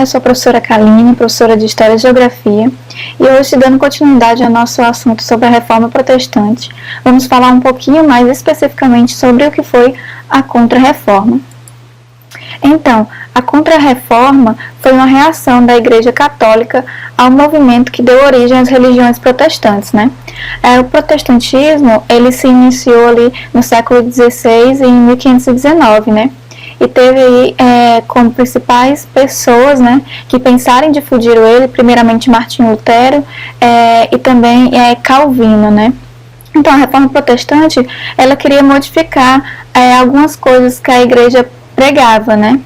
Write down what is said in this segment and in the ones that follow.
eu sou a professora Kaline, professora de História e Geografia, e hoje, dando continuidade ao nosso assunto sobre a Reforma Protestante, vamos falar um pouquinho mais especificamente sobre o que foi a Contra-Reforma. Então, a Contra-Reforma foi uma reação da Igreja Católica ao movimento que deu origem às religiões protestantes, né? O protestantismo, ele se iniciou ali no século XVI, em 1519, né? E teve aí como principais pessoas, né, que pensaram em difundir ele, primeiramente Martinho Lutero e também Calvino, né. Então a Reforma Protestante, ela queria modificar algumas coisas que a Igreja pregava, né,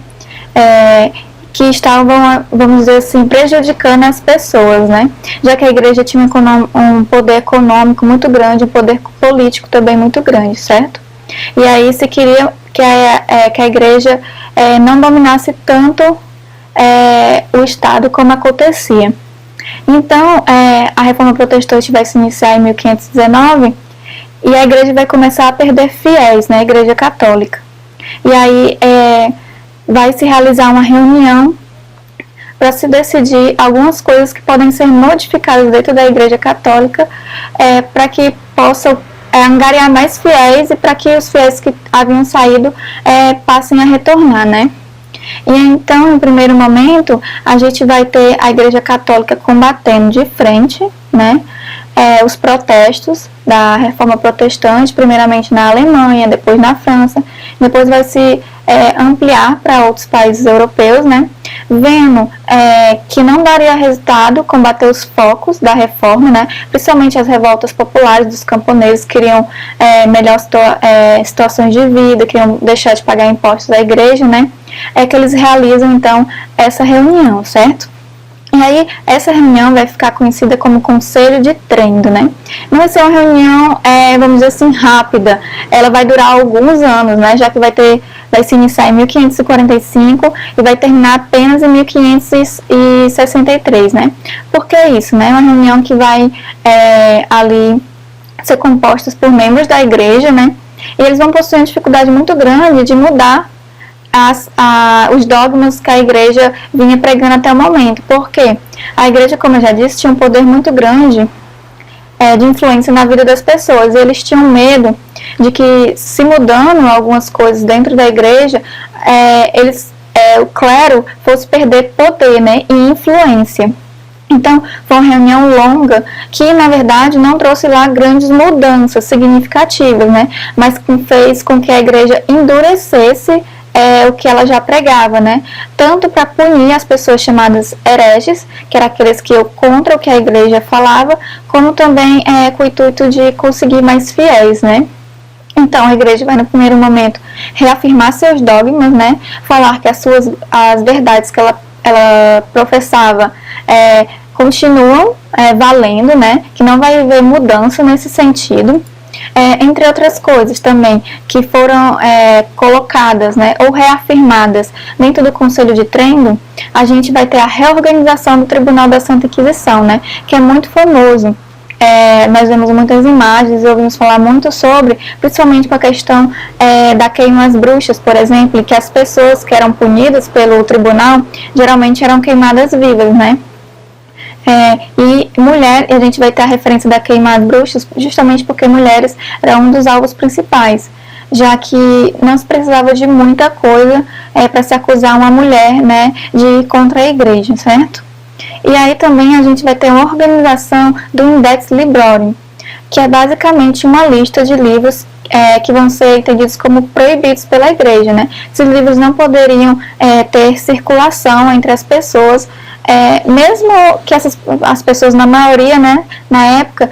que estavam, vamos dizer assim, prejudicando as pessoas, né, já que a Igreja tinha um poder econômico muito grande, um poder político também muito grande, certo? E aí se queria que a Igreja não dominasse tanto o Estado como acontecia. Então, a Reforma Protestante vai se iniciar em 1519 e a Igreja vai começar a perder fiéis, né, a Igreja Católica. E aí vai se realizar uma reunião para se decidir algumas coisas que podem ser modificadas dentro da Igreja Católica para que possam angariar mais fiéis e para que os fiéis que haviam saído passem a retornar, né? E então, no primeiro momento, a gente vai ter a Igreja Católica combatendo de frente, né, os protestos da Reforma Protestante, primeiramente na Alemanha, depois na França, depois vai se ampliar para outros países europeus, né, vendo que não daria resultado combater os focos da reforma, né, principalmente as revoltas populares dos camponeses, queriam melhores situações de vida, queriam deixar de pagar impostos à igreja, né, que eles realizam então essa reunião, certo? E aí, essa reunião vai ficar conhecida como Conselho de Trento, né? Não vai ser uma reunião, vamos dizer assim, rápida. Ela vai durar alguns anos, né? Já que vai se iniciar em 1545 e vai terminar apenas em 1563, né? Por que isso, né? Uma reunião que vai ali ser composta por membros da igreja, né? E eles vão possuir uma dificuldade muito grande de mudar os dogmas que a igreja vinha pregando até o momento. Porque a igreja, como eu já disse, tinha um poder muito grande de influência na vida das pessoas. E eles tinham medo de que, se mudando algumas coisas dentro da igreja, o clero fosse perder poder, né, e influência. Então, foi uma reunião longa que, na verdade, não trouxe lá grandes mudanças significativas, né, mas fez com que a igreja endurecesse o que ela já pregava, né? Tanto para punir as pessoas chamadas hereges, que eram aqueles que iam contra o que a igreja falava, como também com o intuito de conseguir mais fiéis, né? Então, a igreja vai, no primeiro momento, reafirmar seus dogmas, né? Falar que as verdades que ela professava continuam valendo, né? Que não vai haver mudança nesse sentido. Entre outras coisas também que foram colocadas, né, ou reafirmadas dentro do Conselho de Trento, a gente vai ter a reorganização do Tribunal da Santa Inquisição, né, que é muito famoso. Nós vemos muitas imagens e ouvimos falar muito sobre, principalmente com a questão da queima às bruxas, por exemplo, que as pessoas que eram punidas pelo tribunal geralmente eram queimadas vivas, né? E a gente vai ter a referência da queima às bruxas justamente porque mulheres eram um dos alvos principais, já que não se precisava de muita coisa para se acusar uma mulher, né, de ir contra a igreja, certo? E aí também a gente vai ter uma organização do Index Librorum, que é basicamente uma lista de livros que vão ser entendidos como proibidos pela igreja, né? Esses livros não poderiam ter circulação entre as pessoas, mesmo que as pessoas, na maioria, né, na época,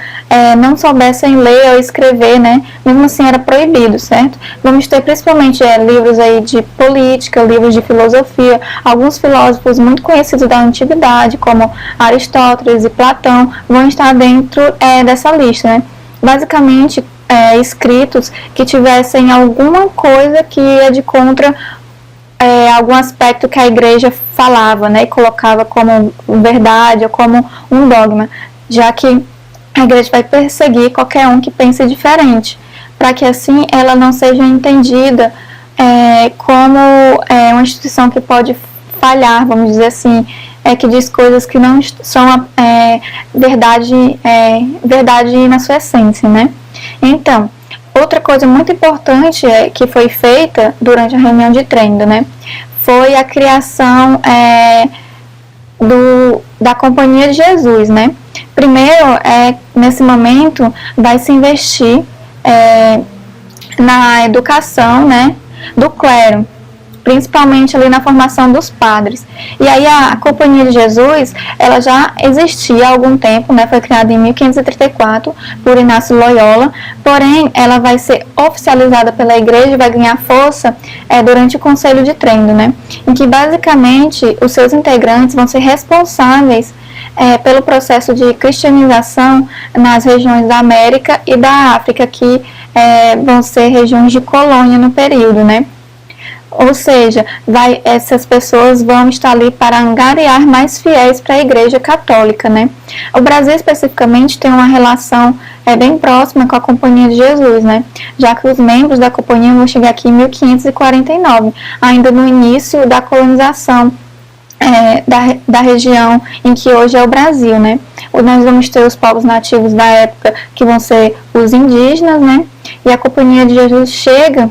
não soubessem ler ou escrever, né, mesmo assim era proibido, certo? Vamos ter principalmente livros aí de política, livros de filosofia, alguns filósofos muito conhecidos da antiguidade, como Aristóteles e Platão, vão estar dentro dessa lista, né? Basicamente, escritos que tivessem alguma coisa que ia de contra algum aspecto que a igreja falava, né, e colocava como verdade ou como um dogma, já que a igreja vai perseguir qualquer um que pense diferente, para que assim ela não seja entendida como uma instituição que pode espalhar, vamos dizer assim, que diz coisas que não são verdade na sua essência, né? Então, outra coisa muito importante que foi feita durante a reunião de Trento, né, foi a criação da Companhia de Jesus, né? Primeiro, nesse momento, vai se investir na educação, né, do clero, principalmente ali na formação dos padres. E aí a Companhia de Jesus, ela já existia há algum tempo, né? Foi criada em 1534 por Inácio Loyola, porém ela vai ser oficializada pela Igreja e vai ganhar força durante o Concílio de Trento, né? Em que basicamente os seus integrantes vão ser responsáveis pelo processo de cristianização nas regiões da América e da África, que vão ser regiões de colônia no período, né? Ou seja, essas pessoas vão estar ali para angariar mais fiéis para a Igreja Católica, né? O Brasil, especificamente, tem uma relação bem próxima com a Companhia de Jesus, né? Já que os membros da Companhia vão chegar aqui em 1549, ainda no início da colonização da região em que hoje é o Brasil, né? Nós vamos ter os povos nativos da época, que vão ser os indígenas, né? E a Companhia de Jesus chega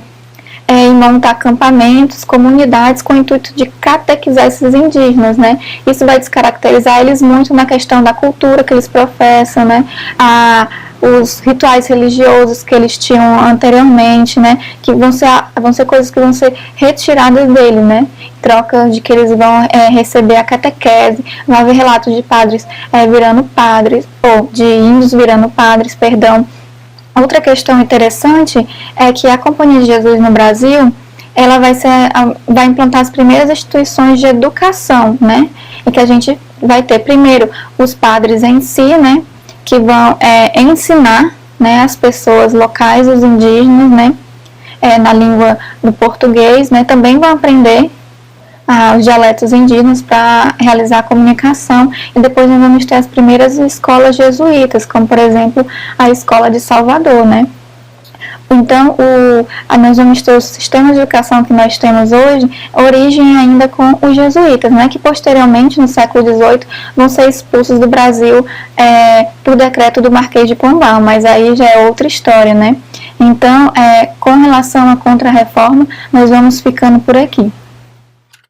em montar acampamentos, comunidades, com o intuito de catequizar esses indígenas, né? Isso vai descaracterizar eles muito na questão da cultura que eles professam, né? Os rituais religiosos que eles tinham anteriormente, né? Que vão ser coisas que vão ser retiradas dele, né? Em troca de que eles vão receber a catequese. Vai haver relatos de padres virando padres, ou de índios virando padres, perdão. Outra questão interessante é que a Companhia de Jesus no Brasil, ela vai implantar as primeiras instituições de educação, né? E que a gente vai ter primeiro os padres em si, né? Que vão ensinar, né, as pessoas locais, os indígenas, né? Na língua do português, né? Também vão aprender os dialetos indígenas para realizar a comunicação, e depois nós vamos ter as primeiras escolas jesuítas, como por exemplo a Escola de Salvador, né? Então, nós vamos ter o sistema de educação que nós temos hoje, origem ainda com os jesuítas, né? Que posteriormente, no século XVIII, vão ser expulsos do Brasil por decreto do Marquês de Pombal, mas aí já é outra história, né? Então, com relação à Contra-Reforma, nós vamos ficando por aqui.